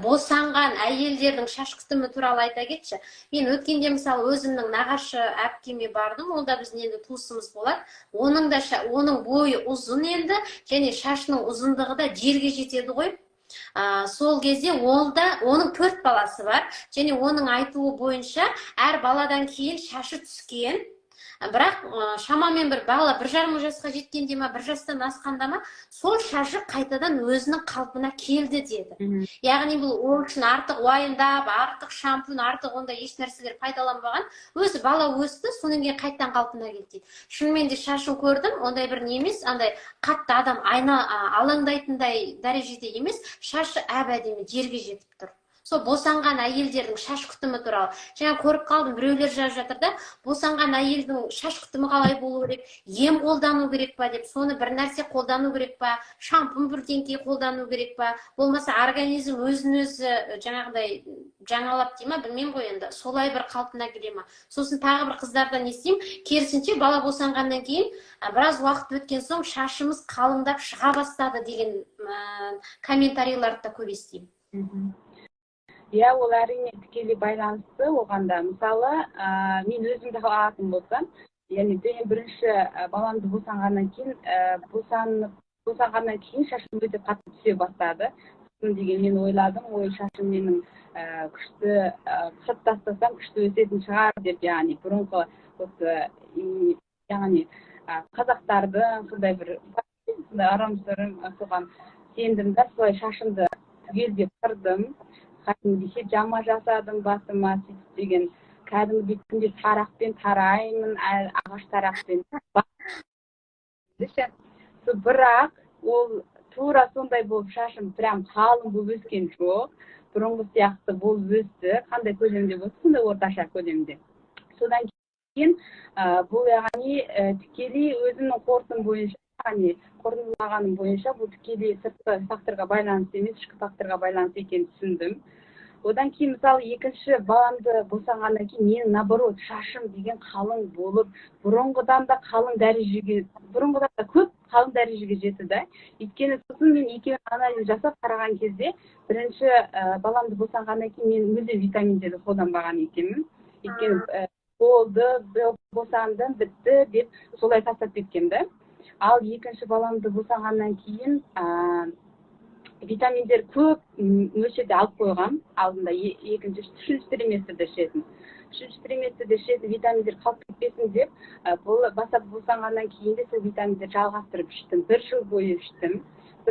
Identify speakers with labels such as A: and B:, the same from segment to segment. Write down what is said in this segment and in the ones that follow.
A: босанған әйелдердің шаш күтімі туралы айта кетші. Мен өткенде мысалы өзімнің нағашы әпкеме бардым, ол да біздің енді туысымыз болады. Оның бойы ұзын енді, және шашының ұзындығы да жерге жетеді ғой. Сол кезде оның 4 баласы бар, және оның айтуы бойынша әр баладан кейін шашы түскен. Бірақ шамамен бір бала 1,5 жасқа жеткенде ма, 1 жастан асқанда ма, сол шашы қайтадан өзінің қалпына келді деді. Яғни бұл ол үшін артық уайымдап, артық шампунь, артық ондай еш нәрселер пайдаланбаған. Өзі бала өсті, сонан кейін қайтадан қалпына келді дейді. Шынымен де шашын көрдім, ондай бір не емес, андай қатты адам алаңдайтындай дәрежеде емес, шашы әп-әдемі жерге жетіп тұр. Сол босанған әйелдердің шаш күтімі туралы. Жаңа көріп қалдым, біреулер жазып жатыр да, босанған әйелдің шаш күтімі қалай болу керек, ем қолдану керек па деп, соны бір нәрсе қолдану керек па, шампунь бірдеңке қолдану керек па, болмаса организм өзін-өзі жаңағыдай жаңалап дей ма, білмеймін ғой енді, солай бір қалпына келе ма. Сосын тағы бір қыздардан естеймін, керісінше бала босанғаннан кейін біраз уақыт өткен соң шашымыз қалыңдап шыға бастады деген комментарийларды да көп естеймін.
B: Иә, ол әрине тікелей байланысты оғанда. Мысалы, мен өзімді алатын болсам, яғни бірінші баламды босанғаннан кейін шашым өте қатты түсе бастады. Деген мен ойладым, шашым менің күшті қырып тастасам күшті өсетін шығар деп, яғни бұрынғы яғни қазақтардың сондай бір арам-сырым соған сендім да, солай шашымды түгелдеп қырдым. Кәдімгідей жама жасадым басыма, сөйтіп деген кәдімгідей күнде тарақпен тараймын, ағаш тарақпен. Бірақ ол тура сондай болып шашым прям қалың болып өскен жоқ. Бұрынғы сияқты болып өсті, қандай көлемде болса, сондай орташа көлемде. Содан кейін бұл яғни тікелей өзімнің қорытым бойынша, қорытындылағаным бойынша бұл тікелей сыртқы факторға байланысты емес, ішкі факторға байланысты екенін түсіндім. Одан кейін мысалы екінші баламды босанғаннан кейін менің наоборот шашым деген қалың болып, бұрынғыдан да көп қалың дәрежеге жетті да. Өйткені сосын мен екеуін анализ жасап қараған кезде, бірінші баламды босанғаннан кейін мен мүлде витаминдерді қолданбаған екенмін. Өйткені болды, босандым, бітті деп солай тастап кеткенмін. Ал екінші баламды босанғаннан кейін витаминдер көп мөлшерде алып қойғам. Алдында үшінші триместрде ішетін витаминдер қалып кетпесін деп, бастап босанғаннан кейін де сол витаминдер жалғастырып іштім. 1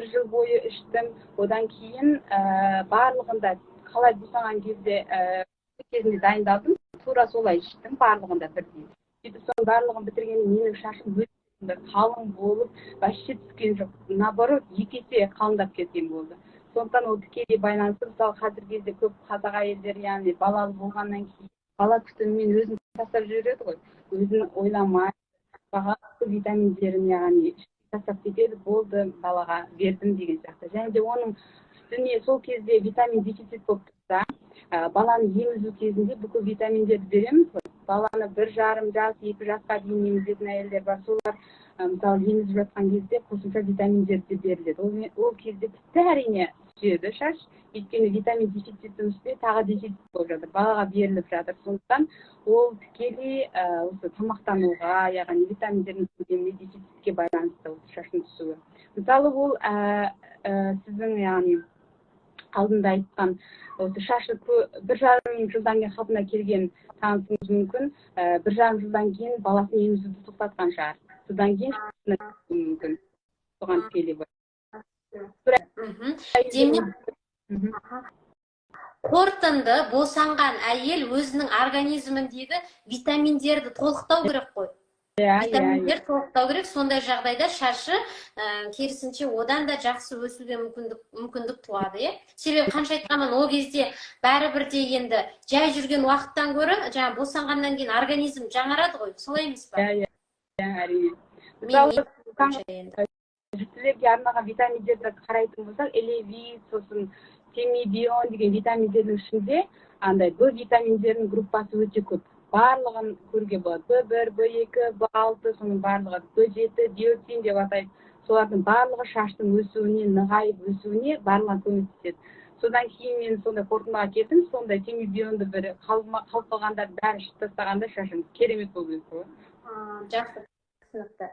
B: жыл бойы іштім. Одан кейін барлығында қалай босанған кезінде дайындалдым, тура солай іштім, барлығында бірдей. Сөйтіп соның барлығын бітіргенде менің шашым қалың болып, вообще түскен жоқ. Наоборот, 2 есе қалыңдап кеткен болды. Сондықтан ол тікелей байланысты, мысалы қазіргі кезде көп қазақ әйелдер, яғни балалы болғаннан кейін бала күтімімен өзін тастап жүреді ғой. Өзін ойламай, бағалы витаминдерін яғни тастап кетеді, болды, балаға бердім деген сияқты. Және де оның үстіне сол кезде витамин дефицит болып тұрса, баланы емізу кезінде бүкіл витаминдерді береміз ғой. Баланы 1,5 жас, 2 жасқа дейін емізетін әйелдер бар. Солар мысалы емізіп жатқан кезде қосымша витаминдерді беріледі. Ол кезде тіпті әрине түседі шаш. Өйткені витамин дефициттің үстіне тағы дефицит болып жатыр. Балаға беріліп жатыр. Сондықтан ол тікелей осы тамақтануға, яғни витаминдердің көлеміне дефицитке байланысты шаштың түсуі. Мысалы ол сіздің яғни алдында айтқан осы шашы 1,5 жылдан кейін қалпына келген танысыңыз мүмкін, 1,5 жылдан кейін баласын емізуді тоқтатқан шығар. Содан кейін мүмкін. Соған тікелей
A: қорытынды босанған әйел өзінің организміндегі витаминдерді толықтау керек қой. Витаминдер толықтау керек, сондай жағдайда шашы керісінше одан да жақсы өсуге мүмкіндік туады. Себебі қанша айтқанмен ол кезде бәрібірде енді жай жүрген уақыттан гөрі, жаңа босанғаннан кейін организм жаңарады ғой, солай емес па?
B: Әрине. Мысалы, жүктілерге арналған витаминдерді қарайтын болсақ, элевит, сосын темибион деген витаминдердің ішінде андай Б витаминдерінің группасы өте көп. Барлығын көруге болады. B1, B2, B6, соның барлығы B7, биотин деп атайды. Солардың барлығы шаштың өсуіне, нығайып өсуіне барлығы көмектеседі. содан кейін мен сондай қорытындыға келдім, сондай темибионды бір қалып қалғандардың бәрін ішіп тастағанда шашым керемет болып өсті ғой.
A: Жақсы, түсінікті.